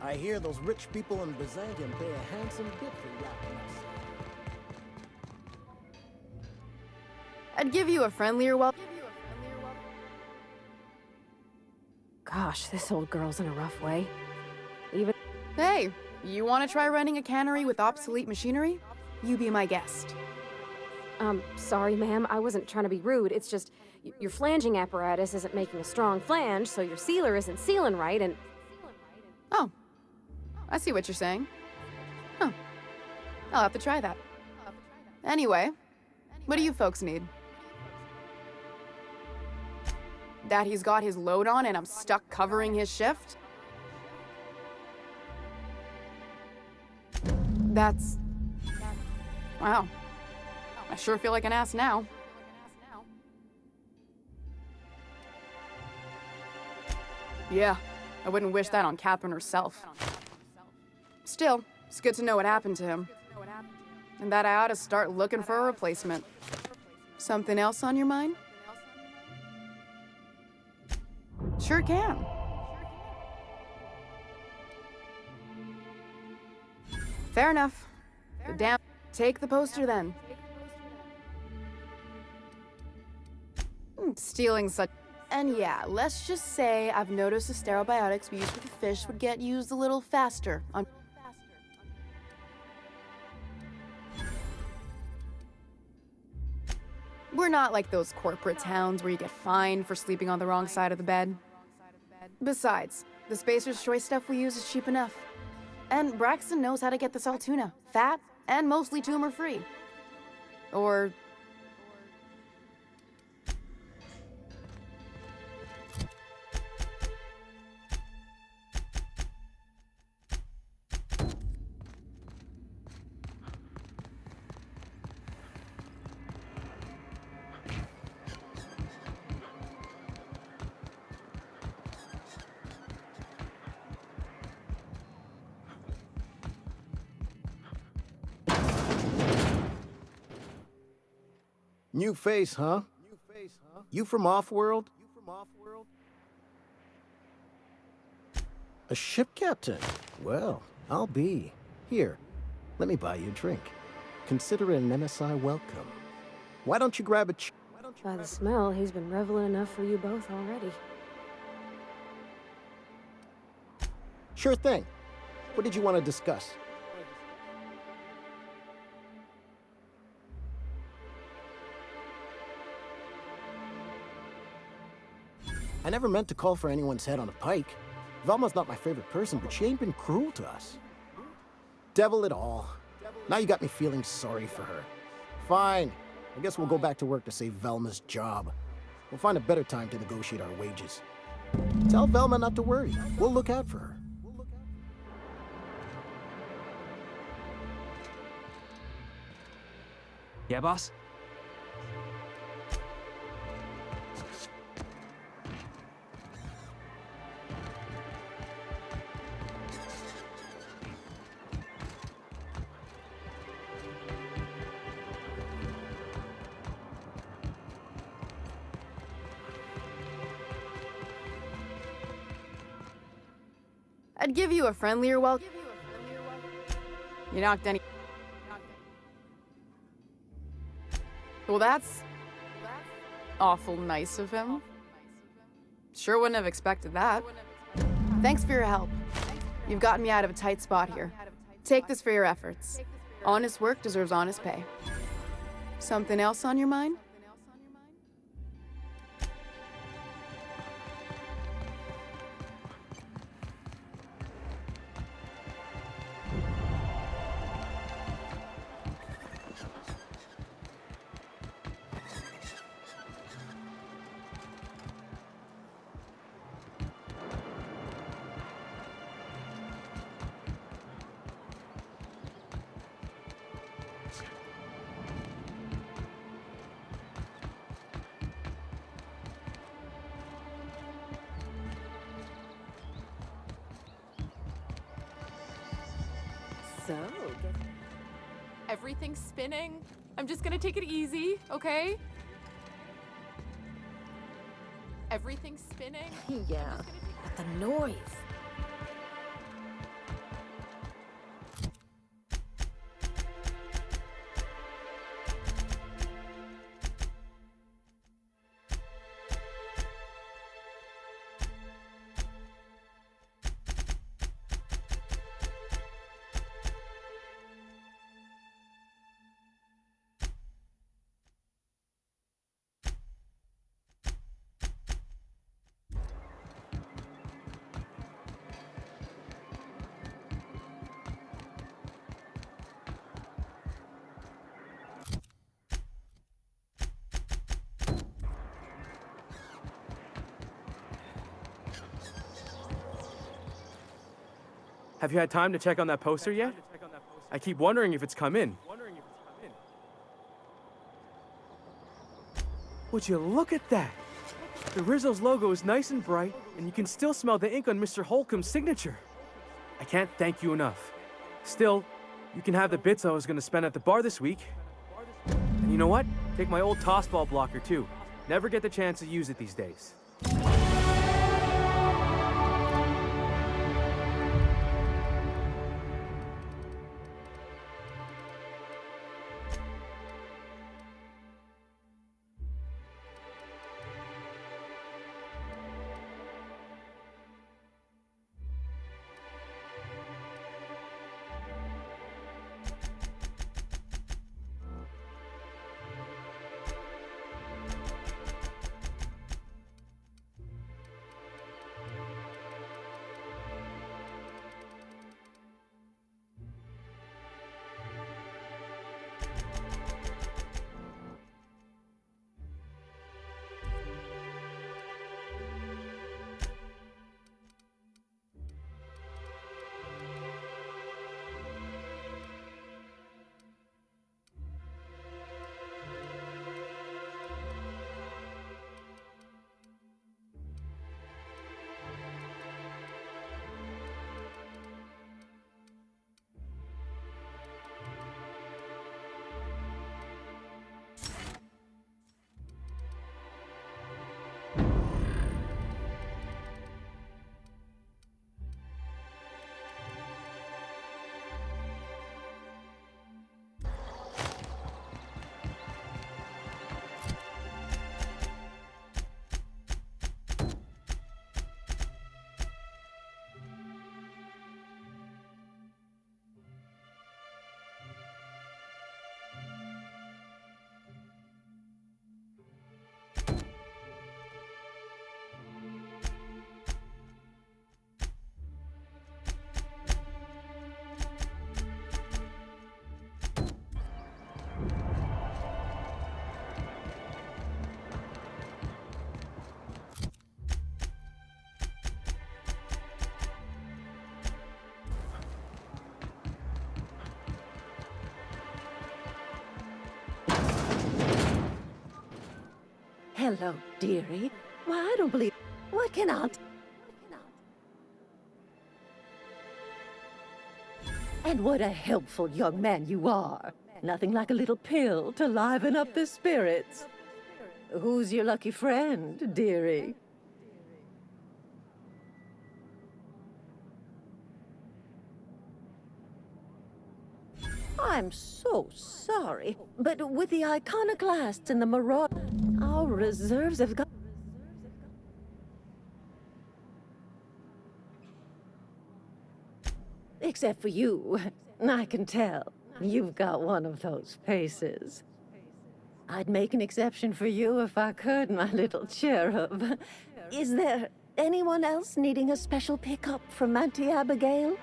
I hear those rich people in Byzantium pay a handsome bit for wrapping us. I'd give you a friendlier welcome. Gosh, this old girl's in a rough way. Even. Hey, you want to try running a cannery with obsolete machinery? You be my guest. Sorry, ma'am. I wasn't trying to be rude. It's just your flanging apparatus isn't making a strong flange, so your sealer isn't sealing right, and. Oh. I see what you're saying. Huh. I'll have to try that. Anyway, what do you folks need? That he's got his load on and I'm stuck covering his shift? That's... Wow. I sure feel like an ass now. Yeah, I wouldn't wish that on Catherine herself. Still, it's good to know what happened to him. And that I ought to start looking for a replacement. Something else on your mind? Sure can. Fair enough. But damn, take the poster then. Stealing such... And yeah, let's just say I've noticed the stereobiotics we use for the fish would get used a little faster on... We're not like those corporate towns where you get fined for sleeping on the wrong side of the bed. Besides, the Spacer's Choice stuff we use is cheap enough. And Braxton knows how to get the Saltuna, fat and mostly tumor-free. Or... New face, huh? You from Offworld? A ship captain? Well, I'll be. Here, let me buy you a drink. Consider it an MSI welcome. Why don't you grab a By the smell, he's been reveling enough for you both already. Sure thing. What did you want to discuss? I never meant to call for anyone's head on a pike. Velma's not my favorite person, but she ain't been cruel to us. Devil it all. Now you got me feeling sorry for her. Fine. I guess we'll go back to work to save Velma's job. We'll find a better time to negotiate our wages. Tell Velma not to worry. We'll look out for her. Yeah, boss? I'd give you a friendlier welcome. You knocked any... Well, that's... awful nice of him. Sure wouldn't have expected that. Thanks for your help. You've gotten me out of a tight spot here. Take this for your efforts. Honest work deserves honest pay. Something else on your mind? So, everything's spinning. I'm just gonna take it easy, okay? Everything's spinning. Yeah, but the noise. Have you had time to check on that poster yet? I keep wondering if it's come in. Would you look at that? The Rizzo's logo is nice and bright, and you can still smell the ink on Mr. Holcomb's signature. I can't thank you enough. Still, you can have the bits I was going to spend at the bar this week. And you know what? Take my old tossball blocker too. Never get the chance to use it these days. Hello, dearie. Why, I don't believe... What can I... And what a helpful young man you are. Nothing like a little pill to liven up the spirits. Who's your lucky friend, dearie? I'm so sorry, but with the iconoclasts and the maraud... Our reserves have got... Except for you. I can tell. You've got one of those faces. I'd make an exception for you if I could, my little cherub. Is there anyone else needing a special pickup from Auntie Abigail?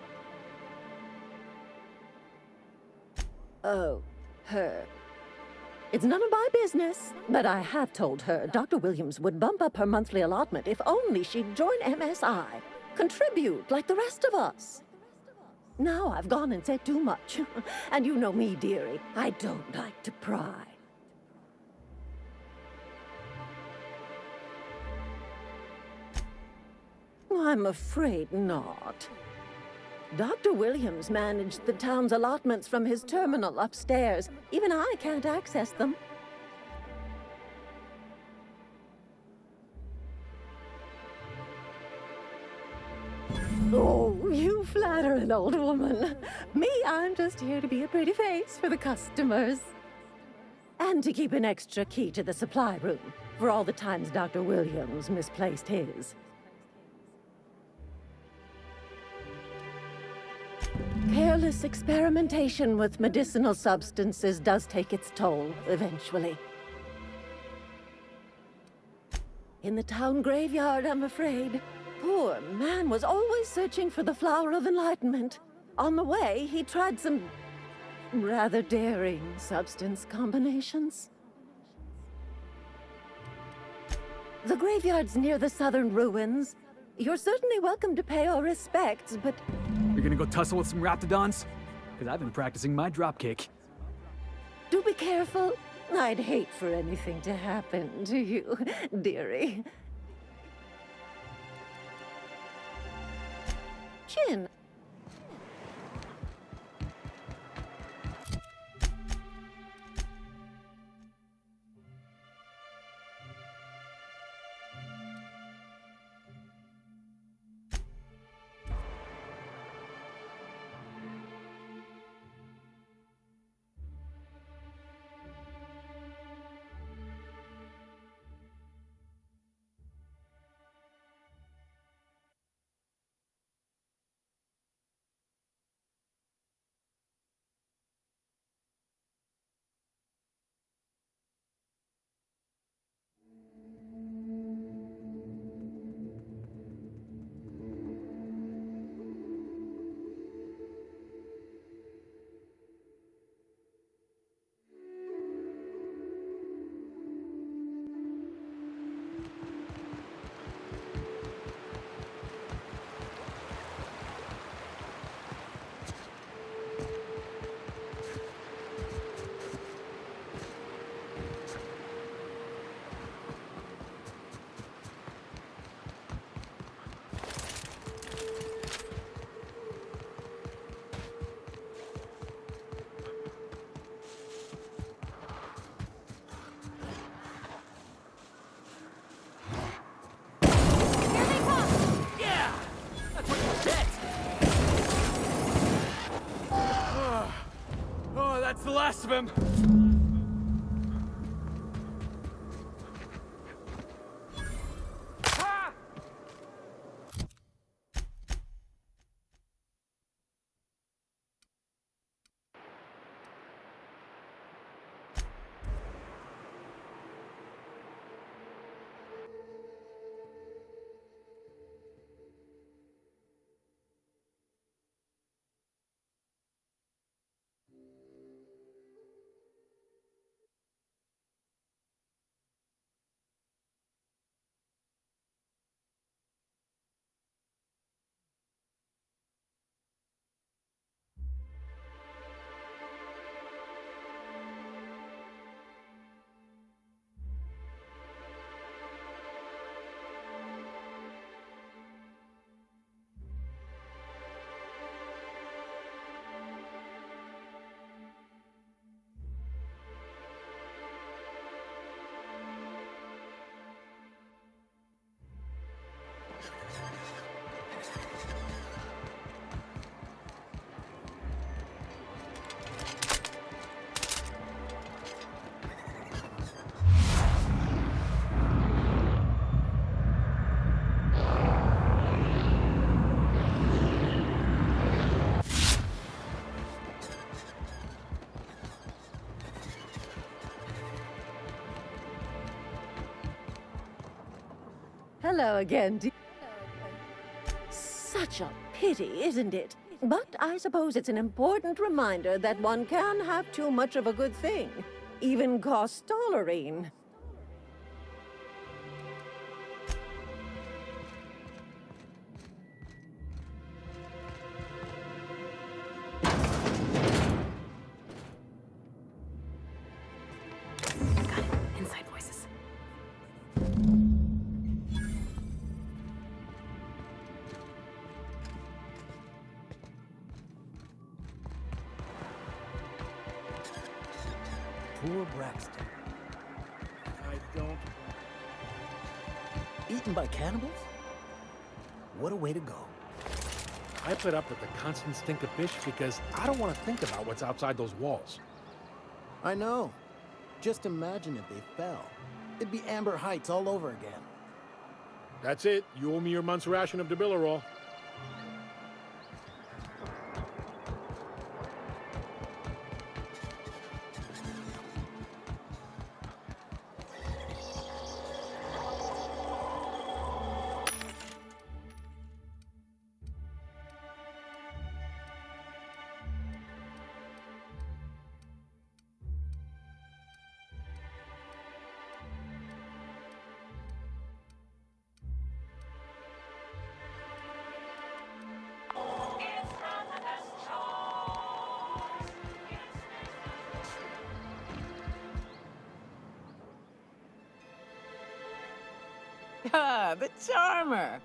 Oh, her. It's none of my business, but I have told her Dr. Williams would bump up her monthly allotment if only she'd join MSI. Contribute like the rest of us. Now I've gone and said too much. And you know me, dearie. I don't like to pry. I'm afraid not. Dr. Williams managed the town's allotments from his terminal upstairs. Even I can't access them. Oh, you flatter an old woman. Me, I'm just here to be a pretty face for the customers. And to keep an extra key to the supply room, for all the times Dr. Williams misplaced his. Careless experimentation with medicinal substances does take its toll, eventually. In the town graveyard, I'm afraid. Poor man was always searching for the Flower of Enlightenment. On the way, he tried some rather daring substance combinations. The graveyard's near the southern ruins. You're certainly welcome to pay our respects, but... You're gonna go tussle with some Raptidons? Because I've been practicing my dropkick. Do be careful. I'd hate for anything to happen to you, dearie. Chin. That's the last of him! Hello again, dear. Such a pity, isn't it? But I suppose it's an important reminder that one can have too much of a good thing. Even Costolarine. Inside voices. Poor Braxton. I don't. Eaten by cannibals? What a way to go. I put up with the constant stink of fish because I don't want to think about what's outside those walls. I know. Just imagine if they fell. It'd be Amber Heights all over again. That's it. You owe me your month's ration of Debilorol. Ah, the Charmer.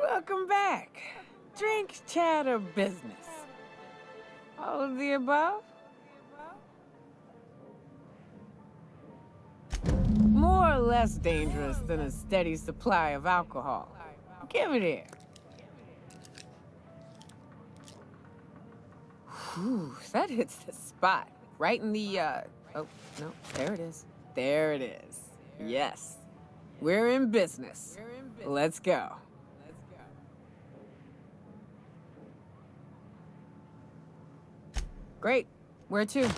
Welcome back. Drink, chat, or business? All of the above? More or less dangerous than a steady supply of alcohol. Give it here. Whew, that hits the spot. Right in the, oh, no, there it is. There it is. Yes. We're in business. Let's go. Great. Where to?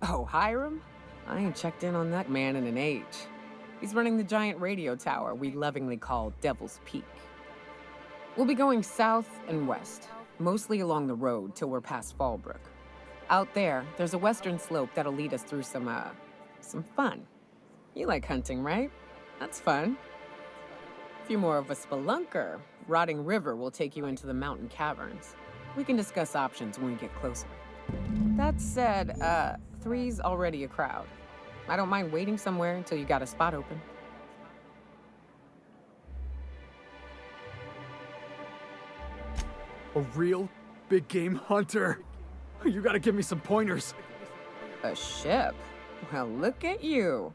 Oh, Hiram? I ain't checked in on that man in an age. He's running the giant radio tower we lovingly call Devil's Peak. We'll be going south and west, mostly along the road till we're past Fallbrook. Out there, there's a western slope that'll lead us through some fun. You like hunting, right? That's fun. If you're more of a spelunker, Rotting River will take you into the mountain caverns. We can discuss options when we get closer. That said, 3's already a crowd. I don't mind waiting somewhere until you got a spot open. A real big game hunter. You gotta give me some pointers. A ship? Well, look at you.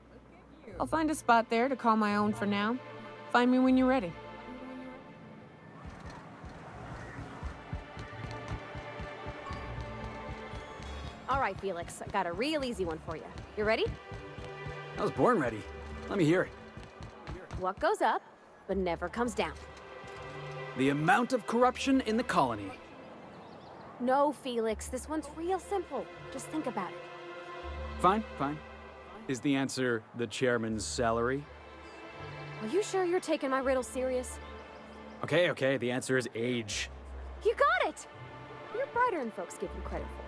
I'll find a spot there to call my own for now. Find me when you're ready. All right, Felix, I got a real easy one for you. You ready? I was born ready. Let me hear it. What goes up, but never comes down? The amount of corruption in the colony. No, Felix, this one's real simple. Just think about it. Fine, fine. Is the answer the chairman's salary? Are you sure you're taking my riddle serious? Okay, the answer is age. You got it! You're brighter than folks give you credit for.